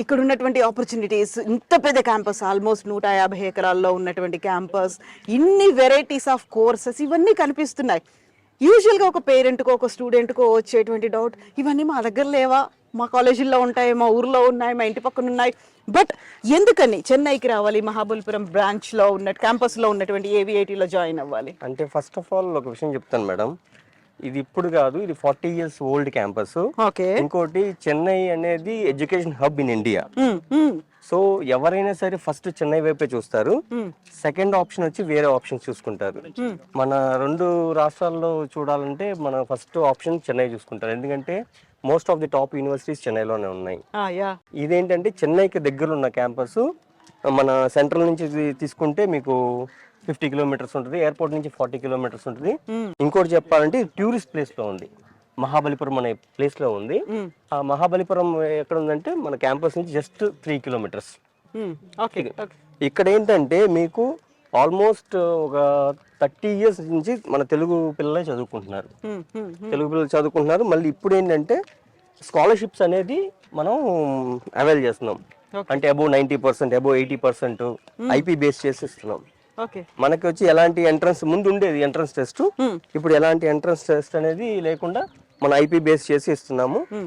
ఇక్కడ ఉన్నటువంటి ఆపర్చునిటీస్, ఇంత పెద్ద క్యాంపస్, ఆల్మోస్ట్ 150 ఎకరాల్లో ఉన్నటువంటి క్యాంపస్, ఇన్ని వెరైటీస్ ఆఫ్ కోర్సెస్ ఇవన్నీ కనిపిస్తున్నాయి. యూజువల్గా ఒక పేరెంట్కో ఒక స్టూడెంట్కో వచ్చేటువంటి డౌట్, ఇవన్నీ మా దగ్గర లేవా, మా కాలేజీల్లో ఉంటాయి, మా ఊర్లో ఉన్నాయి, మా ఇంటి పక్కన ఉన్నాయి, బట్ ఎందుకని చెన్నైకి రావాలి, మహాబలిపురం బ్రాంచ్లో ఉన్న క్యాంపస్లో ఉన్నటువంటి ఏవిఐటీలో జాయిన్ అవ్వాలి? అంటే ఫస్ట్ ఆఫ్ ఆల్ ఒక విషయం చెప్తాను మేడం, ఇది ఇప్పుడు కాదు, ఇది 40 years ఓల్డ్ క్యాంపస్. ఓకే. ఇంకోటి చెన్నై అనేది education hub in India. So ఎవరైనా సరే ఫస్ట్ చెన్నై వైపే చూస్తారు, సెకండ్ ఆప్షన్ వచ్చి వేరే ఆప్షన్స్ చూసుకుంటారు. మన 2 రాష్ట్రాల్లో చూడాలంటే మన ఫస్ట్ ఆప్షన్ చెన్నై చూసుకుంటారు, ఎందుకంటే most of the top universities చెన్నైలోనే ఉన్నాయి. ఇదేంటంటే చెన్నైకి దగ్గర ఉన్న క్యాంపస్. మన సెంట్రల్ నుంచి తీసుకుంటే మీకు 50 kilometers ఉంటుంది, ఎయిర్పోర్ట్ నుంచి 40 kilometers ఉంటుంది. ఇంకోటి చెప్పాలంటే టూరిస్ట్ ప్లేస్ లో ఉంది, మహాబలిపురం అనే ప్లేస్ లో ఉంది. ఆ మహాబలిపురం ఎక్కడ ఉందంటే మన క్యాంపస్ నుంచి జస్ట్ 3 kilometers. ఇక్కడ ఏంటంటే మీకు ఆల్మోస్ట్ ఒక 30 years నుంచి మన తెలుగు పిల్లలే చదువుకుంటున్నారు. తెలుగు పిల్లలు చదువుకుంటున్నారు. మళ్ళీ ఇప్పుడు ఏంటంటే స్కాలర్షిప్స్ అనేది మనం అవైల్ చేస్తున్నాం. అంటే అబౌవ్ 90%, అబౌవ్ 80% ఐపీ బేస్ చేసి ఇస్తున్నాం. మనకి వచ్చి ఎలాంటి ఎంట్రన్స్, ముందు ఉండేది ఎంట్రన్స్ టెస్ట్, ఇప్పుడు ఎలాంటి ఎంట్రన్స్ టెస్ట్ అనేది లేకుండా మన ఐపీ బేస్ చేసి ఇస్తున్నాము.